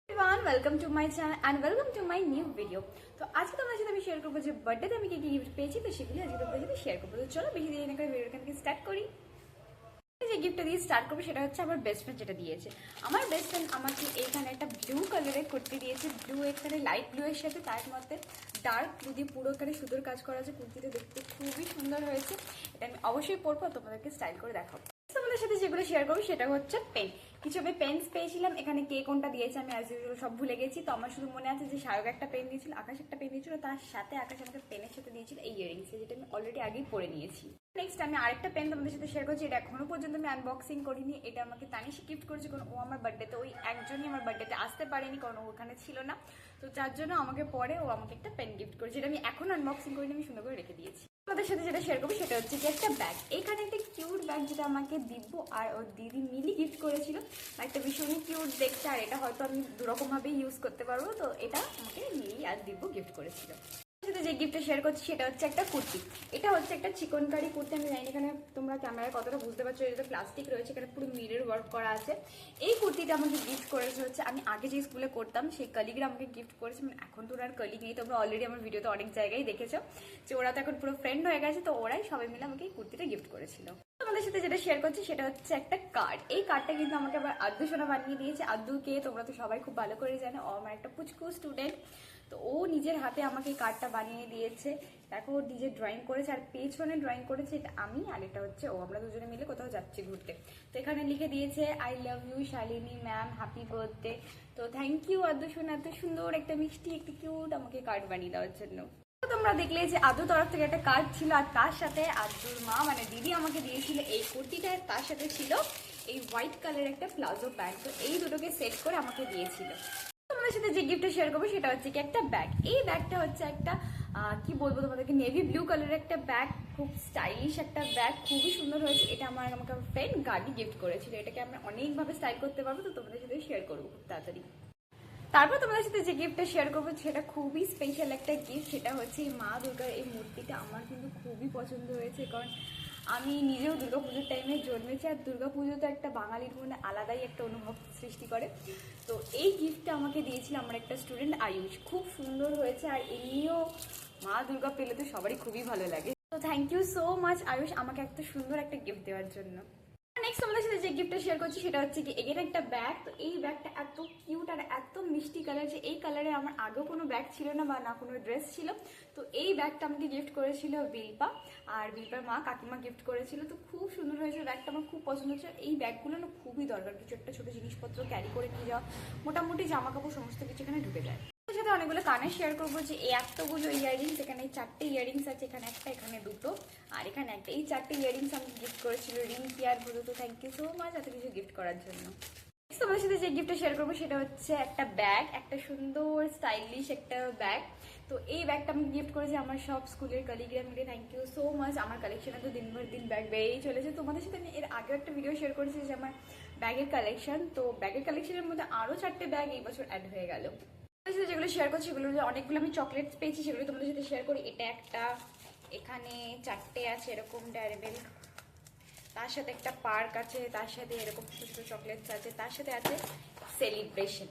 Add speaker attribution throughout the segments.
Speaker 1: everyone, welcome to my channel and welcome to my new video. তো আজকে তোমাদের সাথে আমি শেয়ার করবো যে বার্থডেতে আমি কি কি গিফট পেয়েছি, তো সেগুলো আজকে তোমাদের সাথে শেয়ার করবো। তো চলো বেশি দেরি না করে ভিডিওটা থেকে স্টার্ট করি। যে গিফটটা দিয়ে স্টার্ট করবো সেটা হচ্ছে আমার বেস্ট ফ্রেন্ড যেটা দিয়েছে। আমার বেস্ট ফ্রেন্ড আমাকে এইখানে একটা ব্লু কালারের কুর্তি দিয়েছে, ব্লু এখানে লাইট ব্লু এর সাথে তার মধ্যে ডার্ক ব্লু দিয়ে পুরো এখানে সুন্দর কাজ করা আছে। কুর্তিটা দেখতে খুবই সুন্দর হয়েছে, এটা আমি অবশ্যই পরবো, তোমাদেরকে স্টাইল করে দেখাবো। তোমাদের সাথে যেগুলো শেয়ার করবো সেটা হচ্ছে পেন। কিছু আমি পেন্স পেয়েছিলাম, এখানে কে কোনটা দিয়েছে আমি অ্যাজ ইউজুয়াল সব ভুলে গেছি। তো আমার শুধু মনে আছে যে সায়ক একটা পেন দিয়েছিল, আকাশ একটা পেন দিয়েছিল, তার সাথে আকাশ আমাকে পেনের সাথে দিয়েছিল এই ইয়ারিংস, যেটা আমি অলরেডি আগেই পরে নিয়েছি। নেক্সট আমি আরেকটা পেন তোমাদের সাথে শেয়ার করছি, এটা এখনো পর্যন্ত আমি আনবক্সিং করিনি। এটা আমাকে তানিশি গিফট করেছে, কারণ ও আমার বার্থডেতে ওই একজনই আমার বার্থডেতে আসতে পারেনি, কারণ ও ওখানে ছিল না। তো যার জন্য আমাকে পরে ও আমাকে একটা পেন গিফট করেছে, এটা আমি এখনো আনবক্সিং করিনি, আমি সুন্দর করে রেখে দিয়েছি। তোমাদের সাথে যেটা শেয়ার করবো সেটা হচ্ছে কি একটা ব্যাগ। এইখানে একটা কিউট ব্যাগ যেটা আমাকে দিব্য আর ওর দিদি মিলি গিফট করেছিল। ব্যাগটা ভীষণই কিউট দেখতে, আর এটা হয়তো আমি দুরকমভাবে ইউজ করতে পারবো। তো এটা আমাকে মিলি আর দিব্য গিফট করেছিল। যে গিফটটা শেয়ার করছি সেটা হচ্ছে একটা কুর্তি। এটা হচ্ছে একটা চিকনকারি কুর্তি। আমি জানি এখানে তোমরা ক্যামেরায় কতটা বুঝতে পারছো, এটা প্লাস্টিক রয়েছে, এখানে পুরো মিরর ওয়ার্ক করা আছে। এই কুর্তিটা আমাকে গিফট করেছে হচ্ছে আমি আগে যে স্কুলে করতাম সেই কলিগরা আমাকে গিফট করেছে। মানে এখন তো ওরা আর কলিগ নেই, তোমরা অলরেডি আমার ভিডিওতে অনেক জায়গায় দেখেছো যে ওরা তো এখন পুরো ফ্রেন্ড হয়ে গেছে। তো ওরাই সবাই মিলে আমাকে এই কুর্তিটা গিফট করেছিল। তোমাদের সাথে যেটা শেয়ার করছি সেটা হচ্ছে একটা কার্ড। এই কার্ডটা কিন্তু আমাকে আবার আদ্দু সোনা বানিয়ে দিয়েছে। আদ্দুকে তোমরা তো সবাই খুব ভালো করে জানো, ও আমার একটা পুচকু স্টুডেন্ট। তো ও নিজের হাতে আমাকে এই কার্ডটা বানিয়ে দিয়েছে। দেখো ও নিজে ড্রয়িং করেছে, আর পেছনে ড্রয়িং করেছে এটা আমি, আর এটা হচ্ছে ও। আমরা দুজনে মিলে কোথাও যাচ্ছি ঘুরতে। তো এখানে লিখে দিয়েছে I love you Shalini ma'am, happy birthday. তো থ্যাংক ইউ আদ্দু সোনা, এত সুন্দর একটা মিষ্টি একটা কিউট আমাকে কার্ড বানিয়ে দেওয়ার জন্য। তোমরা দেখলে যে আদ্দুর তরফ থেকে একটা কার্ড ছিল, আর তার সাথে আদ্দুর মা মানে দিদি আমাকে দিয়েছিল এই কুর্তিটা, তার সাথে ছিল এই হোয়াইট কালারের একটা প্লাজো প্যান্ট। তো এই দুটোকে সেট করে আমাকে দিয়েছিল। তোমাদের সাথে যে গিফটটা শেয়ার করবো সেটা হচ্ছে কি একটা ব্যাগ। এই ব্যাগটা হচ্ছে একটা কি বলবো তোমাদেরকে, নেভি ব্লু কালারের একটা ব্যাগ, খুব স্টাইলিশ একটা ব্যাগ, খুবই সুন্দর হয়েছে। এটা আমাকে ফ্রেন্ড গার্ডি গিফট করেছিল। এটাকে আমরা অনেকভাবে স্টাইল করতে পারবো, তো তোমাদের সাথে শেয়ার করবো খুব তাড়াতাড়ি। তারপর তোমাদের সাথে যে গিফটটা শেয়ার করবো সেটা খুবই স্পেশাল একটা গিফট। সেটা হচ্ছে এই মা দুর্গার এই মূর্তিটা আমার কিন্তু খুবই পছন্দ হয়েছে, কারণ আমি নিজেও দুর্গাপুজোর টাইমে জন্মেছি, আর দুর্গাপুজো তো একটা বাঙালির মনে আলাদাই একটা অনুভব সৃষ্টি করে। তো এই গিফটটা আমাকে দিয়েছিল আমার একটা স্টুডেন্ট আয়ুষ, খুব সুন্দর হয়েছে। আর এমনিও মা দুর্গা পেলে তো সবারই খুবই ভালো লাগে। তো thank you so much Ayush আমাকে এত সুন্দর একটা গিফট দেওয়ার জন্য। নেক্সট তোমাদের সাথে যে গিফটটা শেয়ার করছি সেটা হচ্ছে কি এগেন একটা ব্যাগ। তো এই ব্যাগটা এত কিউট আর এত মিষ্টি কালার, যে এই কালারে আমার আগেও কোনো ব্যাগ ছিল না বা না কোনো ড্রেস ছিল। তো এই ব্যাগটা আমাকে গিফট করেছিল বিলপা, আর বিলপার মা কাকিমা গিফট করেছিল। তো খুব সুন্দর হয়েছে ব্যাগটা, আমার খুব পছন্দ হচ্ছে। এই ব্যাগগুলো না খুবই দরকার, কিছু একটা ছোটো জিনিসপত্র ক্যারি করে নিয়ে যাওয়া, মোটামুটি জামা কাপড় সমস্ত কিছু এখানে ঢুকে যায়। সাথে অনেকগুলো কানে শেয়ার করবো যে এই এতগুলো ইয়ারিংস, এখানে 4টে ইয়ারিংস আছে, এখানে একটা, এখানে দুটো, আর এখানে একটা। এই 4টে ইয়ারিংস আমি গিফট করেছিল রিঙ্কি আর ভুরু। তো থ্যাংক ইউ সো মাচ এত কিছু গিফট করার জন্য। তোমাদের সাথে যে গিফটটা শেয়ার করবো সেটা হচ্ছে একটা ব্যাগ, একটা সুন্দর স্টাইলিশ একটা ব্যাগ। তো এই ব্যাগটা আমি গিফট করেছি আমার সব স্কুলের কলিগরা মিলে। Thank you so much. আমার কালেকশনে তো দিন ভর দিন ব্যাগ বেড়েই চলেছে। তোমাদের সাথে আমি এর আগে একটা ভিডিও শেয়ার করেছি যে আমার ব্যাগের কালেকশন। তো ব্যাগের কালেকশনের মধ্যে আরও 4টে ব্যাগ এই বছর অ্যাড হয়ে গেল। যেগুলো শেয়ার করছি সেগুলো অনেকগুলো আমি চকলেটস পেয়েছি, সেগুলো তোমাদের সাথে শেয়ার করি। এটা একটা, এখানে 4টে আছে এরকম ডেয়ারি মিল্ক, তার সাথে একটা পার্ক আছে, তার সাথে এরকম ছোটো ছোটো চকলেটস আছে, তার সাথে আছে সেলিব্রেশন।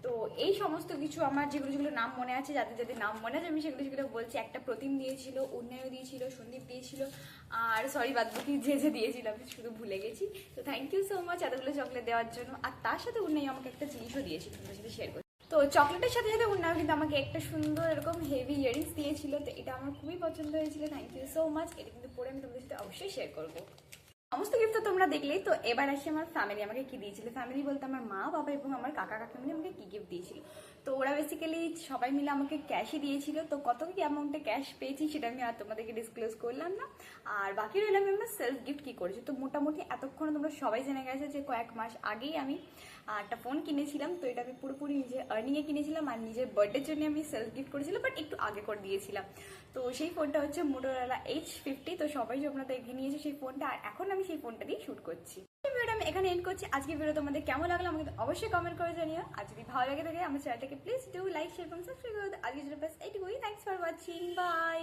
Speaker 1: তো এই সমস্ত কিছু আমার যেগুলো নাম মনে আছে, যাদের যাদের নাম মনে আছে আমি সেগুলো বলছি। একটা প্রতিম দিয়েছিল, উন্নয় দিয়েছিল, সন্দীপ দিয়েছিল, আর সরি বাদবাকি যে দিয়েছিল আমি শুধু ভুলে গেছি। তো থ্যাংক ইউ সো মাচ এতগুলো চকলেট দেওয়ার জন্য। আর তার সাথে উন্নয় আমাকে একটা জিনিসও দিয়েছিল, তোমাদের সাথে শেয়ার করি। তো চকলেটের সাথে সাথে উন্নয় কিন্তু আমাকে একটা সুন্দর এরকম হেভি ইয়ারিংস দিয়েছিল। তো এটা আমার খুবই পছন্দ হয়েছিল, থ্যাংক ইউ সো মাচ। এটা কিন্তু পরে আমি তোমাদের সাথে অবশ্যই শেয়ার করবো। সমস্ত গিফট তো তোমরা দেখলেই। তো এবার আসি আমার ফ্যামিলি আমাকে কি দিয়েছিল। ফ্যামিলি বলতে আমার মা বাবা এবং আমার কাকা কাকিমা আমাকে কি গিফট দিয়েছিল। তো ওরা বেসিক্যালি সবাই মিলে আমাকে ক্যাশই দিয়েছিল। তো কত কি অ্যামাউন্টে ক্যাশ পেয়েছি সেটা আমি আর তোমাদেরকে ডিসক্লোজ করলাম না। আর বাকি রইলাম আমি আমার সেলফ গিফট কি করেছি। তো মোটামুটি এতক্ষণে তোমরা সবাই জেনে গেছে যে কয়েক মাস আগেই আমি একটা ফোন কিনেছিলাম। তো এটা আমি পুরোপুরি নিজের আর্নিংয়ে কিনেছিলাম, আর নিজের বার্থডের জন্য আমি সেলফ গিফট করেছিলাম, বাট একটু আগে করে দিয়েছিলাম। তো সেই ফোনটা হচ্ছে মোটোরোলা H50। তো সবাই তোমরা দেখে নিয়েছে সেই ফোনটা, আর এখন আমি সেই ফোনটা দিয়ে শুট করছি। ভিডিওটা আমি এখানে এন্ড করছি। আজকে ভিডিও তোমাদের কেমন লাগলো আমাকে অবশ্যই কমেন্ট করে জানিও। আর যদি ভালো লাগে থাকে আমার চ্যানেলটাকে প্লিজ ডু লাইক শেয়ার এবং সাবস্ক্রাইব করো। আজকে জন্য বাস এইটুকুই। Thanks for watching, by.